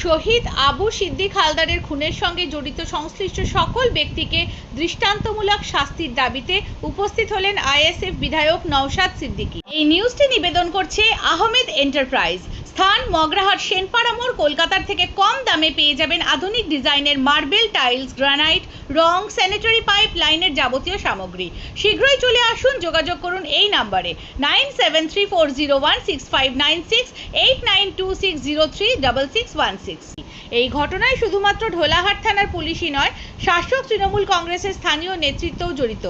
শহীদ আবু সিদ্দিক হালদারের খুনের সঙ্গে জড়িত সংশ্লিষ্ট সকল ব্যক্তিকে দৃষ্টান্তমূলক শাস্তির দাবিতে উপস্থিত হলেন আইএসএফ বিধায়ক নওশাদ সিদ্দিকী। এই নিউজটি নিবেদন করছে আহমেদ এন্টারপ্রাইজ। স্থান মগরাহাট সেনপাড়া মোড়। কলকাতার থেকে কম দামে পেয়ে যাবেন আধুনিক ডিজাইনের মার্বেল, টাইলস, গ্রানাইট, রং, স্যানিটারি পাইপ লাইনের যাবতীয় সামগ্রী। শীঘ্রই চলে আসুন, যোগাযোগ করুন এই নাম্বারে 9734016596, 8926036616। এই ঘটনায় শুধুমাত্র ঢোলাহাট থানার পুলিশই নয়, শাসক তৃণমূল কংগ্রেসের স্থানীয় নেতৃত্বও জড়িত,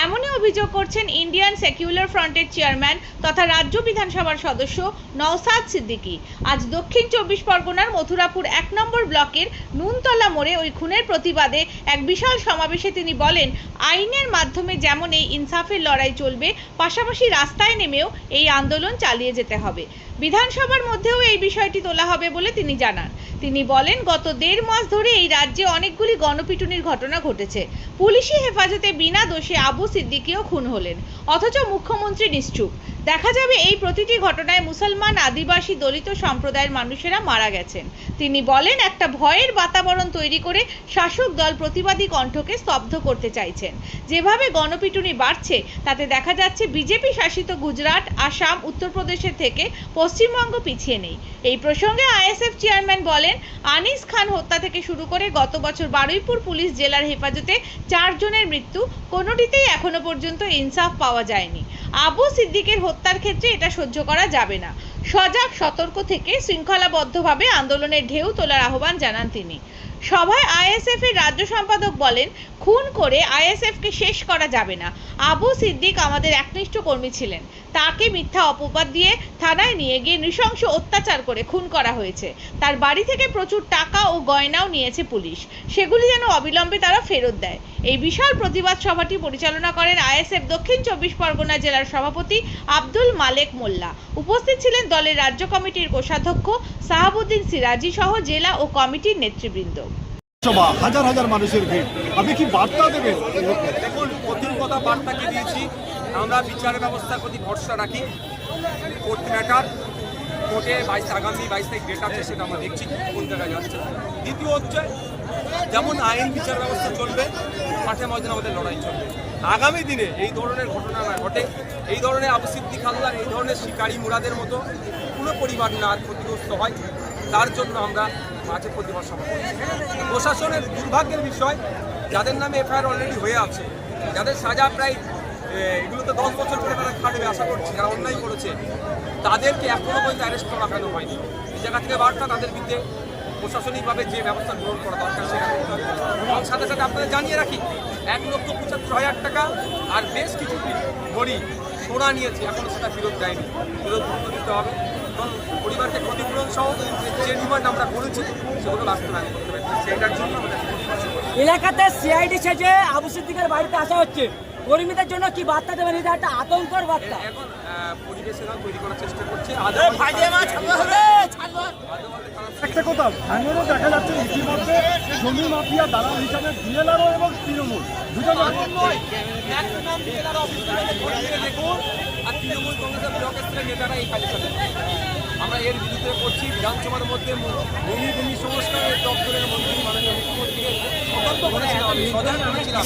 এমনই অভিযোগ করছেন ইন্ডিয়ান সেকুলার ফ্রন্টের চেয়ারম্যান তথা রাজ্য বিধানসভার সদস্য নওশাদ সিদ্দিকী। আজ দক্ষিণ 24 পরগনার মথুরাপুর 1 নম্বর ব্লকের নুনতলা মোড়ে ওই খুনের প্রতিবাদে এক বিশাল সমাবেশে তিনি বলেন, আইনের মাধ্যমে যেমন এই ইনসাফের লড়াই চলবে, পাশাপাশি রাস্তায় নেমেও এই আন্দোলন চালিয়ে যেতে হবে। বিধানসভার মধ্যেও এই বিষয়টি তোলা হবে বলে তিনি জানান। তিনি বলেন, গত 1.5 মাস ধরে এই রাজ্যে অনেকগুলি গণপিটুনির ঘটনা ঘটেছে। পুলিশি হেফাজতে বিনা দোষে আবু সিদ্দিকীও খুন হলেন, অথচ মুখ্যমন্ত্রী নিশ্চুপ। দেখা যাবে এই প্রতিটি ঘটনায় মুসলমান, আদিবাসী, দলিত সম্প্রদায়ের মানুষেরা মারা গেছেন। তিনি বলেন, একটা ভয়ের বাতাবরণ তৈরি করে শাসক দল প্রতিবাদী কণ্ঠকে স্তব্ধ করতে চাইছেন। যেভাবে গণপিটুনি বাড়ছে তাতে দেখা যাচ্ছে বিজেপি শাসিত গুজরাট, আসাম, উত্তরপ্রদেশের থেকে পশ্চিমবঙ্গ পিছিয়ে নেই। এই প্রসঙ্গে আইএসএফ চেয়ারম্যান বলেন, আনিস খান হত্যা থেকে শুরু করে গত বছর বারুইপুর পুলিশ জেলার হেফাজতে 4 জনের মৃত্যু, কোনোটিতেই এখনো পর্যন্ত ইনসাফ পাওয়া যায়নি। আবু সিদ্দিকের হত্যার ক্ষেত্রে এটা সহ্য করা যাবে না। সজাগ, সতর্ক থেকে শৃঙ্খলাবদ্ধভাবে আন্দোলনের ঢেউ তোলার আহ্বান জানান তিনি। সভায় আইএসএফ এর রাজ্য সম্পাদক বলেন, খুন করে আইএসএফকে শেষ করা যাবে না। আবু সিদ্দিক আমাদের একনিষ্ঠ কর্মী ছিলেন, তাকে মিথ্যা অপবাদ দিয়ে থানায় নিয়ে গিয়ে নৃশংস অত্যাচার করে খুন করা হয়েছে। তার বাড়ি থেকে প্রচুর টাকা ও গয়নাও নিয়েছে পুলিশ, সেগুলি যেন অবিলম্বে তারা ফেরত দেয়। এই বিশাল প্রতিবাদ সভাটি পরিচালনা করেন আইএসএফ দক্ষিণ 24 পরগনা জেলার সভাপতি আব্দুল মালেক মোল্লা। উপস্থিত ছিলেন দলের রাজ্য কমিটির কোষাধ্যক্ষ সাহাবুদ্দিন সিরাজি সহ জেলা ও কমিটির নেতৃবৃন্দ। হাজার হাজার মানুষের ভিড়, আপনি কি বার্তা দেবেন? দেখুন, প্রথম কথা বার্তাকে দিয়েছি, আমরা বিচার ব্যবস্থার প্রতি ভরসা রাখি। কোর্ট ম্যাটার, কোর্টে আগামী 22 তারিখ ডেট আছে, সেটা আমরা দেখছি কোন জায়গায় যাচ্ছে। দ্বিতীয় হচ্ছে, যেমন আইন বিচার ব্যবস্থা চলবে, মাঠে ময়দানে আমাদের লড়াই চলবে। আগামী দিনে এই ধরনের ঘটনা না ঘটে, এই ধরনের আবু সিদ্দিক হালদার, এই ধরনের শিকারী মুরাদের মতো কোনো পরিবার না ক্ষতিগ্রস্ত হয়, তার জন্য আমরা মাঝে প্রতিবাদ সভা করছি। প্রশাসনের দুর্ভাগ্যের বিষয়, যাদের নামে এফআইআর অলরেডি হয়ে আছে, যাদের সাজা প্রায় এগুলোতে 10 বছর করে তারা খাটবে আশা করছি, যারা অন্যায় করেছে তাদেরকে এখনো পর্যন্ত অ্যারেস্ট করা কেন হয়নি। এই জায়গা থেকে বার্তা, তাদের বিরুদ্ধে প্রশাসনিকভাবে যে ব্যবস্থা গ্রহণ করা দরকার সেটা করতে হবে। এবং সাথে সাথে আপনাদের জানিয়ে রাখি, 1,75,000 টাকা আর বেশ কিছু ঘড়ি সোনা নিয়েছে, এখনো সেটা ফেরত দেয়নি, ফেরত দিতে হবে। এবং পরিবারকে ক্ষতিপূরণ সহ যে ডিমান্ড আমরা করেছি সেগুলো বাস্তবায়ন করতে হবে। সেটার জন্য এলাকাতে সিআইডি সেজে আবু সিদ্দিকের বাড়িতে আসা হচ্ছে, কর্মীদের জন্য কি বার্তা দেবেন? এটা একটা আতঙ্কের বার্তা। এখন পরিবেশ তৈরি করার চেষ্টা করছে। একটা কথা, ভাঙড়ে দেখা যাচ্ছে ইতিমধ্যে জমি মাফিয়া দালাল হিসাবে বিএলআরও এবং তৃণমূল দুজন দেখুন, আর তৃণমূল কংগ্রেসের ব্লক স্তরের নেতারা এই কাজের সাথে আমরা এর বিরুদ্ধে করছি। বিধানসভার মধ্যে ভূমি সংস্কারের দপ্তরের মন্ত্রী মাননীয় মুখ্যমন্ত্রীকে সতর্ক করেছিলাম, আমি সজাগ করেছিলাম।